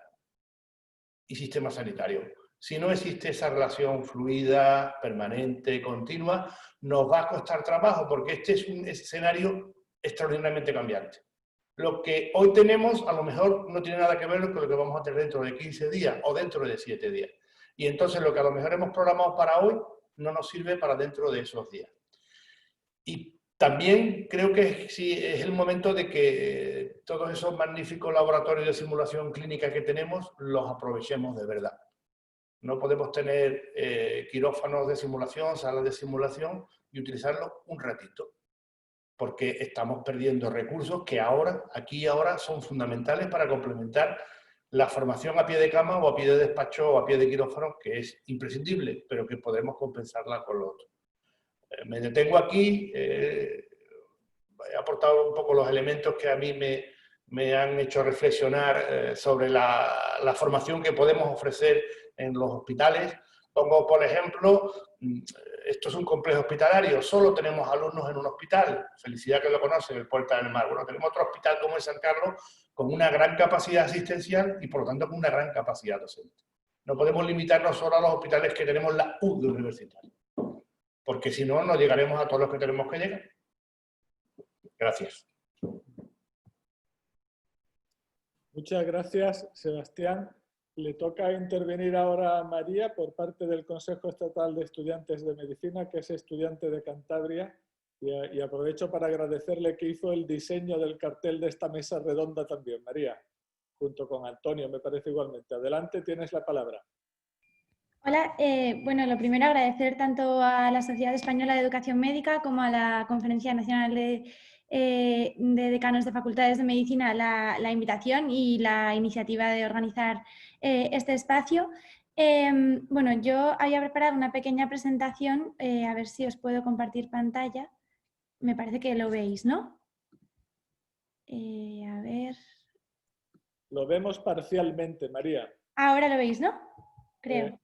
y sistema sanitario. Si no existe esa relación fluida, permanente, continua, nos va a costar trabajo porque este es un escenario extraordinariamente cambiante. Lo que hoy tenemos a lo mejor no tiene nada que ver con lo que vamos a tener dentro de 15 días o dentro de 7 días. Y entonces lo que a lo mejor hemos programado para hoy no nos sirve para dentro de esos días. Y también creo que sí es el momento de que todos esos magníficos laboratorios de simulación clínica que tenemos los aprovechemos de verdad. No podemos tener quirófanos de simulación, salas de simulación y utilizarlos un ratito, porque estamos perdiendo recursos que ahora, aquí y ahora, son fundamentales para complementar la formación a pie de cama o a pie de despacho o a pie de quirófano, que es imprescindible, pero que podemos compensarla con lo otro. Me detengo aquí, he aportado un poco los elementos que a mí me han hecho reflexionar sobre la formación que podemos ofrecer en los hospitales. Pongo, por ejemplo, esto es un complejo hospitalario, solo tenemos alumnos en un hospital, Felicidad que lo conocen, el Puerta del Mar. Bueno, tenemos otro hospital como el San Carlos con una gran capacidad asistencial y por lo tanto con una gran capacidad docente. No podemos limitarnos solo a los hospitales que tenemos la U de universitario, porque si no, no llegaremos a todos los que tenemos que llegar. Gracias. Muchas gracias, Sebastián. Le toca intervenir ahora a María por parte del Consejo Estatal de Estudiantes de Medicina, que es estudiante de Cantabria, y aprovecho para agradecerle que hizo el diseño del cartel de esta mesa redonda también, María, junto con Antonio, me parece igualmente. Adelante, tienes la palabra. Hola, bueno, lo primero agradecer tanto a la Sociedad Española de Educación Médica como a la Conferencia Nacional de Decanos de Facultades de Medicina la invitación y la iniciativa de organizar este espacio. Bueno, yo había preparado una pequeña presentación, a ver si os puedo compartir pantalla. Me parece que lo veis, ¿no? A ver. Lo vemos parcialmente, María. Ahora lo veis, ¿no? Creo.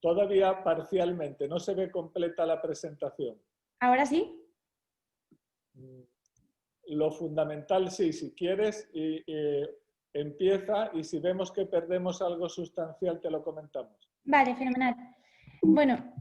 Todavía parcialmente, no se ve completa la presentación. ¿Ahora sí? Lo fundamental sí, si quieres, empieza y si vemos que perdemos algo sustancial te lo comentamos. Vale, fenomenal. Bueno,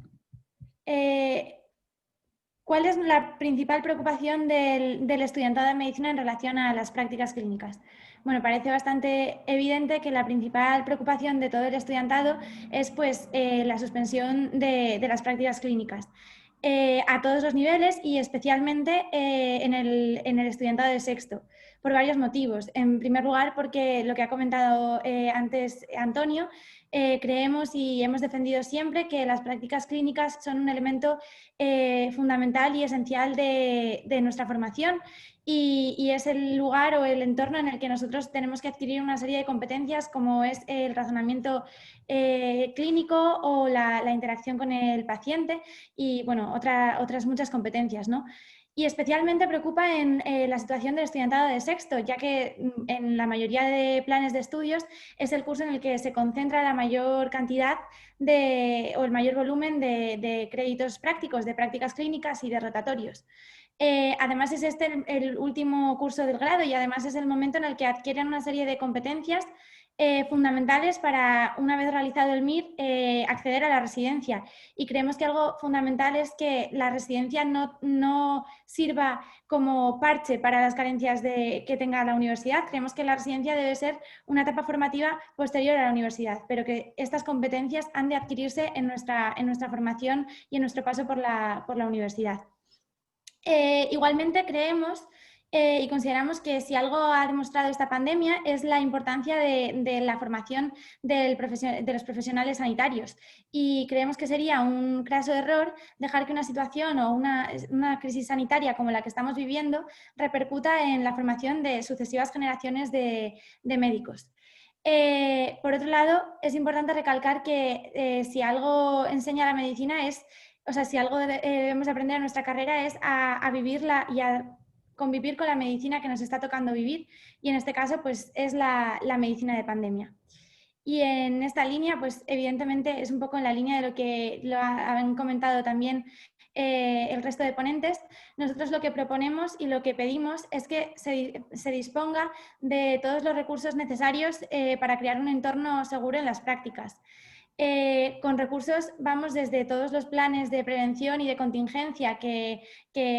¿cuál es la principal preocupación del estudiantado de medicina en relación a las prácticas clínicas? Bueno, parece bastante evidente que la principal preocupación de todo el estudiantado es pues, la suspensión de las prácticas clínicas a todos los niveles y especialmente en el estudiantado de sexto, por varios motivos. En primer lugar, porque lo que ha comentado antes Antonio, creemos y hemos defendido siempre que las prácticas clínicas son un elemento fundamental y esencial de nuestra formación y es el lugar o el entorno en el que nosotros tenemos que adquirir una serie de competencias como es el razonamiento clínico o la interacción con el paciente y bueno, otras muchas competencias, ¿no? Y especialmente preocupa en la situación del estudiantado de sexto, ya que en la mayoría de planes de estudios es el curso en el que se concentra la mayor cantidad o el mayor volumen de créditos prácticos, de prácticas clínicas y de rotatorios. Además es este el último curso del grado y además es el momento en el que adquieren una serie de competencias fundamentales para, una vez realizado el MIR, acceder a la residencia. Y creemos que algo fundamental es que la residencia no sirva como parche para las carencias que tenga la universidad. Creemos que la residencia debe ser una etapa formativa posterior a la universidad, pero que estas competencias han de adquirirse en nuestra formación y en nuestro paso por la universidad. Igualmente creemos y consideramos que si algo ha demostrado esta pandemia es la importancia de la formación de los profesionales sanitarios y creemos que sería un craso error dejar que una situación o una crisis sanitaria como la que estamos viviendo repercuta en la formación de sucesivas generaciones de médicos. Por otro lado, es importante recalcar que si algo enseña la medicina es, o sea, si algo debemos aprender en nuestra carrera es a vivirla y a convivir con la medicina que nos está tocando vivir y en este caso pues es la medicina de pandemia. Y en esta línea pues evidentemente es un poco en la línea de lo que han comentado también el resto de ponentes. Nosotros lo que proponemos y lo que pedimos es que se disponga de todos los recursos necesarios para crear un entorno seguro en las prácticas. Con recursos vamos desde todos los planes de prevención y de contingencia que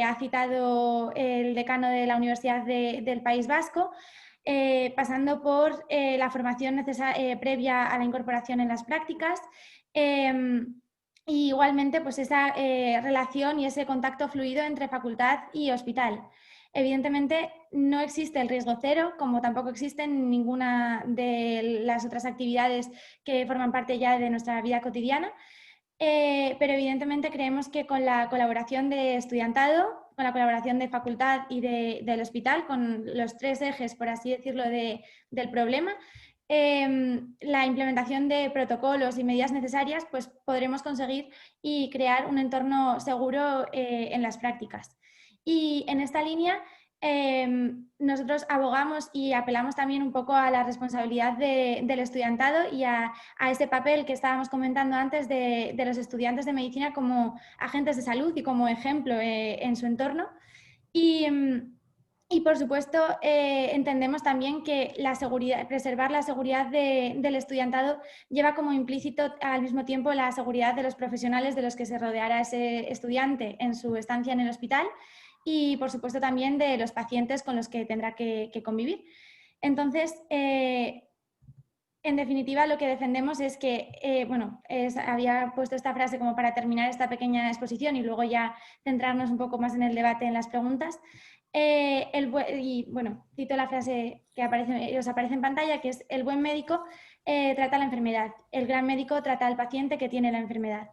ha citado el decano de la Universidad del País Vasco, pasando por la formación previa a la incorporación en las prácticas, y igualmente pues esa relación y ese contacto fluido entre facultad y hospital. Evidentemente no existe el riesgo cero, como tampoco existen ninguna de las otras actividades que forman parte ya de nuestra vida cotidiana, pero evidentemente creemos que con la colaboración de estudiantado, con la colaboración de facultad y del hospital, con los tres ejes, por así decirlo, del problema, la implementación de protocolos y medidas necesarias, pues podremos conseguir y crear un entorno seguro en las prácticas. Y en esta línea nosotros abogamos y apelamos también un poco a la responsabilidad del estudiantado y a ese papel que estábamos comentando antes de los estudiantes de medicina como agentes de salud y como ejemplo en su entorno. Y por supuesto, entendemos también que preservar la seguridad del estudiantado lleva como implícito al mismo tiempo la seguridad de los profesionales de los que se rodeará ese estudiante en su estancia en el hospital y, por supuesto, también de los pacientes con los que tendrá que convivir. Entonces, en definitiva, lo que defendemos es que, había puesto esta frase como para terminar esta pequeña exposición y luego ya centrarnos un poco más en el debate, en las preguntas. Cito la frase que os aparece en pantalla, que es: el buen médico trata la enfermedad, el gran médico trata al paciente que tiene la enfermedad.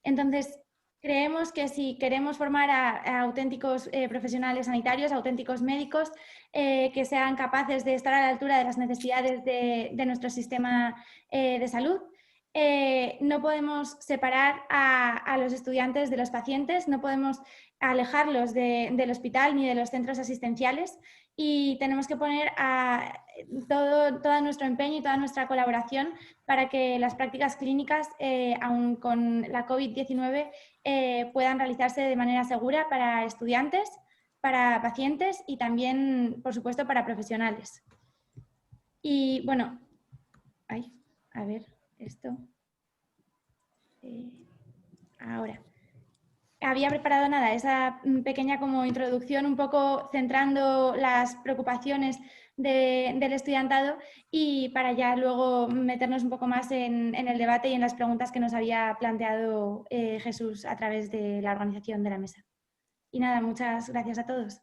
Entonces, creemos que si queremos formar a auténticos profesionales sanitarios, auténticos médicos, que sean capaces de estar a la altura de las necesidades de nuestro sistema de salud, no podemos separar a los estudiantes de los pacientes, no podemos alejarlos del hospital ni de los centros asistenciales y tenemos que poner todo nuestro empeño y toda nuestra colaboración para que las prácticas clínicas, aun con la COVID-19, puedan realizarse de manera segura para estudiantes, para pacientes y también, por supuesto, para profesionales. Y bueno, a ver, esto. Ahora. Había preparado esa pequeña como introducción, un poco centrando las preocupaciones del estudiantado y para ya luego meternos un poco más en el debate y en las preguntas que nos había planteado Jesús a través de la organización de la mesa. Y nada, muchas gracias a todos.